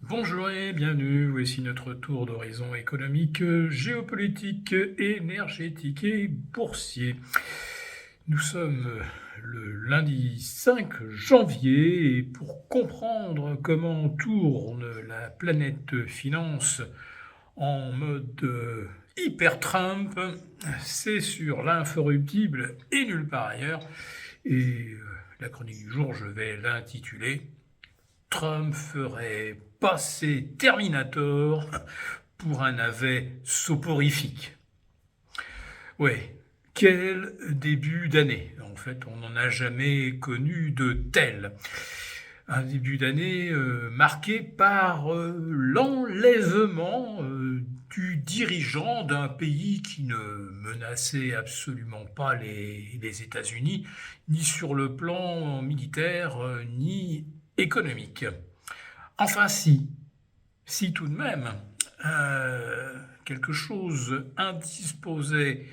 Bonjour et bienvenue, voici notre tour d'horizon économique, géopolitique, énergétique et boursier. Nous sommes le lundi 5 janvier et pour comprendre comment tourne la planète finance en mode hyper Trump, c'est sur l'inforruptible et nulle part ailleurs. Et la chronique du jour, je vais l'intituler Trump ferait passer Terminator pour un navet soporifique. Ouais, quel début d'année. En fait, on n'en a jamais connu de tel. Un début d'année marqué par l'enlèvement du dirigeant d'un pays qui ne menaçait absolument pas les États-Unis, ni sur le plan militaire, ni économique. Enfin si tout de même, quelque chose indisposait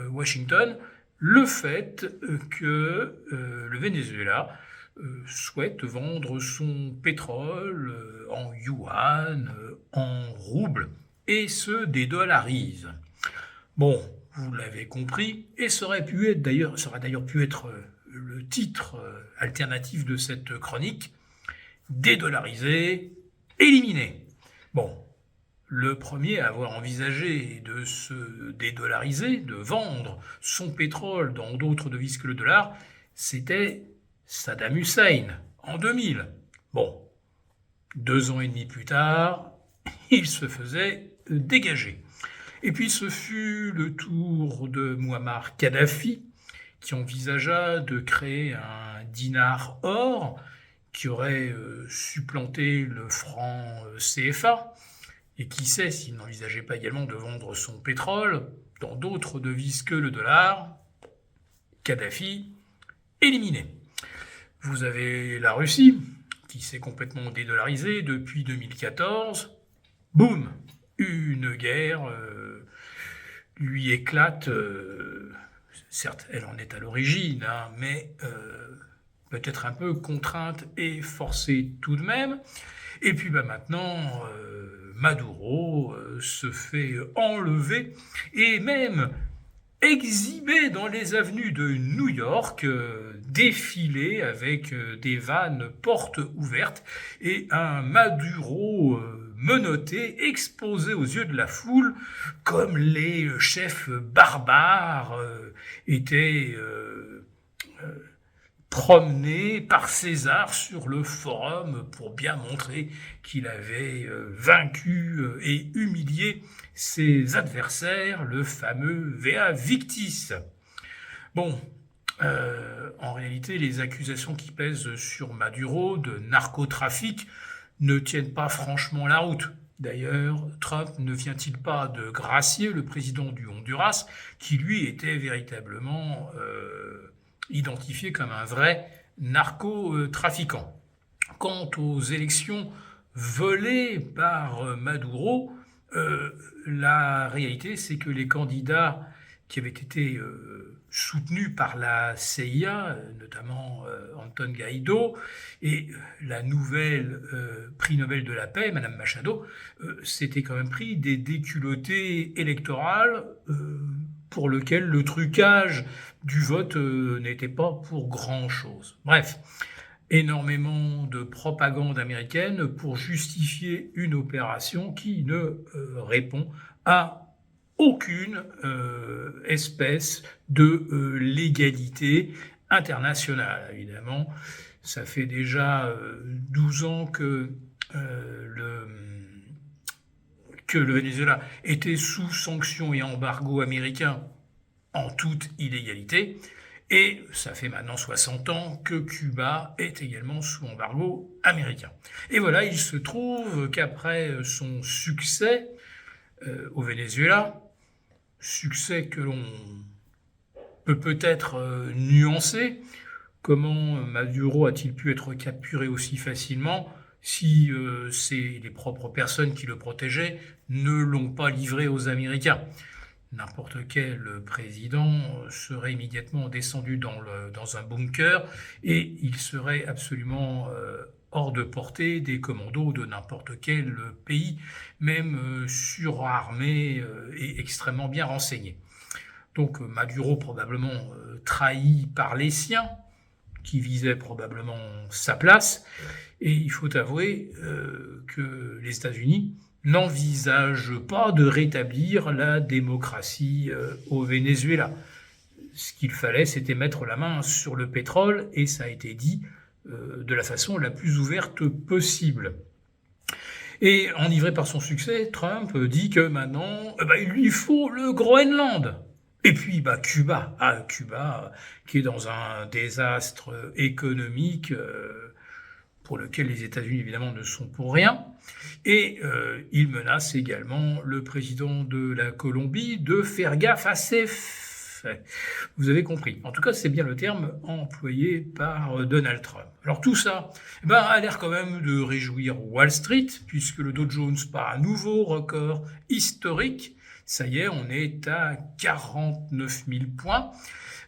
Washington, le fait que le Venezuela souhaite vendre son pétrole en yuan, en roubles, et se dédollarise. Bon, vous l'avez compris, et ça aurait d'ailleurs pu être le titre alternatif de cette chronique, dédollariser, éliminer. Bon, le premier à avoir envisagé de se dédollariser, de vendre son pétrole dans d'autres devises que le dollar, c'était Saddam Hussein, en 2000. Bon, 2 ans et demi plus tard, il se faisait dégager. Et puis ce fut le tour de Muammar Kadhafi, qui envisagea de créer un dinar or qui aurait supplanté le franc CFA, et qui sait s'il n'envisageait pas également de vendre son pétrole dans d'autres devises que le dollar. Kadhafi, éliminé. Vous avez la Russie, qui s'est complètement dédollarisée depuis 2014. Boum, une guerre lui éclate. Certes, elle en est à l'origine, mais peut-être un peu contrainte et forcée tout de même. Et puis maintenant, Maduro se fait enlever et même exhibé dans les avenues de New York, défilé avec des vannes portes ouvertes et un Maduro menotté, exposé aux yeux de la foule, comme les chefs barbares étaient promené par César sur le forum pour bien montrer qu'il avait vaincu et humilié ses adversaires, le fameux Vea Victis. Bon, en réalité, les accusations qui pèsent sur Maduro de narcotrafic ne tiennent pas franchement la route. D'ailleurs, Trump ne vient-il pas de gracier le président du Honduras, qui lui était véritablement identifié comme un vrai narcotrafiquant. Quant aux élections volées par Maduro, la réalité c'est que les candidats qui avaient été soutenus par la CIA, notamment Anton Guaido, et la nouvelle prix Nobel de la paix, Madame Machado, s'étaient quand même pris des déculottées électorales pour lequel le trucage du vote n'était pas pour grand-chose. Bref, énormément de propagande américaine pour justifier une opération qui ne répond à aucune espèce de légalité internationale. Évidemment, ça fait déjà 12 ans que le Venezuela était sous sanctions et embargo américains en toute illégalité, et ça fait maintenant 60 ans que Cuba est également sous embargo américain. Et voilà, il se trouve qu'après son succès au Venezuela, succès que l'on peut peut-être nuancer, comment Maduro a-t-il pu être capturé aussi facilement si c'est les propres personnes qui le protégeaient ne l'ont pas livré aux Américains? N'importe quel président serait immédiatement descendu dans un bunker et il serait absolument hors de portée des commandos de n'importe quel pays, même surarmé et extrêmement bien renseigné. Donc Maduro probablement trahi par les siens, qui visaient probablement sa place, et il faut avouer que les États-Unis n'envisagent pas de rétablir la démocratie au Venezuela. Ce qu'il fallait, c'était mettre la main sur le pétrole, et ça a été dit de la façon la plus ouverte possible. Et enivré par son succès, Trump dit que maintenant, il lui faut le Groenland. Et puis Cuba, Cuba qui est dans un désastre économique pour lequel les États-Unis évidemment ne sont pour rien. Et il menace également le président de la Colombie de faire gaffe à ses faits. Vous avez compris. En tout cas, c'est bien le terme employé par Donald Trump. Alors tout ça a l'air quand même de réjouir Wall Street, puisque le Dow Jones bat un nouveau record historique. Ça y est, on est à 49 000 points.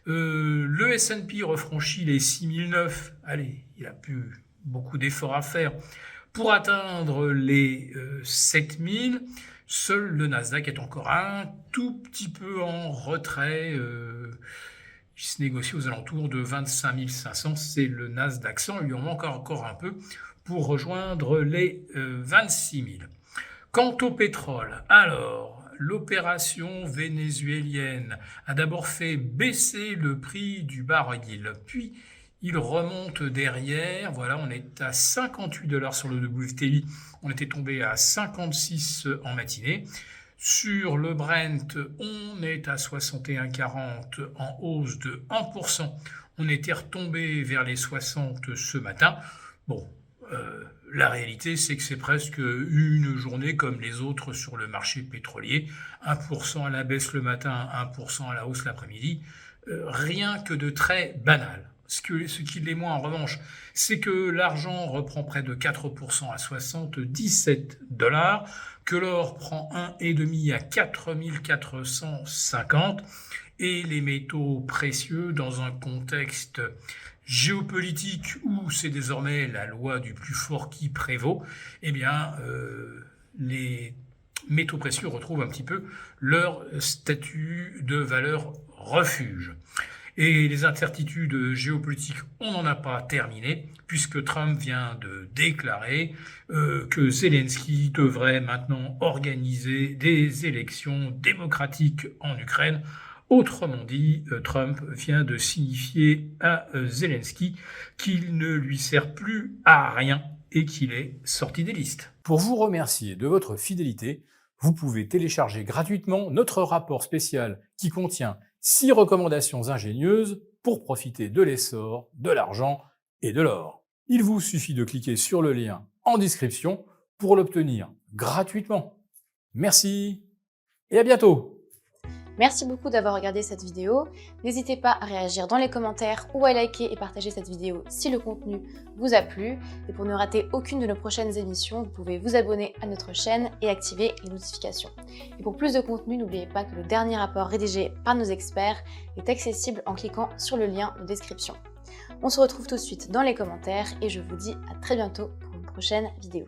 Le S&P refranchit les 6 009. Allez, il a plus beaucoup d'efforts à faire pour atteindre les 7 000. Seul le Nasdaq est encore un tout petit peu en retrait. Il se négocie aux alentours de 25 500. C'est le Nasdaq 100. Il lui en manque encore un peu pour rejoindre les 26 000. Quant au pétrole, alors, l'opération vénézuélienne a d'abord fait baisser le prix du baril, puis il remonte derrière. Voilà, on est à 58 $ sur le WTI, on était tombé à 56 en matinée. Sur le Brent, on est à 61,40 en hausse de 1%. On était retombé vers les 60 ce matin. Bon, la réalité, c'est que c'est presque une journée comme les autres sur le marché pétrolier. 1% à la baisse le matin, 1% à la hausse l'après-midi. Rien que de très banal. Ce qui l'est moins en revanche, c'est que l'argent reprend près de 4% à 77 $, que l'or prend 1,5 à 4 450 et les métaux précieux dans un contexte géopolitique où c'est désormais la loi du plus fort qui prévaut, les métaux précieux retrouvent un petit peu leur statut de valeur refuge. Et les incertitudes géopolitiques, on n'en a pas terminé, puisque Trump vient de déclarer que Zelensky devrait maintenant organiser des élections démocratiques en Ukraine. Autrement dit, Trump vient de signifier à Zelensky qu'il ne lui sert plus à rien et qu'il est sorti des listes. Pour vous remercier de votre fidélité, vous pouvez télécharger gratuitement notre rapport spécial qui contient 6 recommandations ingénieuses pour profiter de l'essor, de l'argent et de l'or. Il vous suffit de cliquer sur le lien en description pour l'obtenir gratuitement. Merci et à bientôt! Merci beaucoup d'avoir regardé cette vidéo. N'hésitez pas à réagir dans les commentaires ou à liker et partager cette vidéo si le contenu vous a plu. Et pour ne rater aucune de nos prochaines émissions, vous pouvez vous abonner à notre chaîne et activer les notifications. Et pour plus de contenu, n'oubliez pas que le dernier rapport rédigé par nos experts est accessible en cliquant sur le lien de description. On se retrouve tout de suite dans les commentaires et je vous dis à très bientôt pour une prochaine vidéo.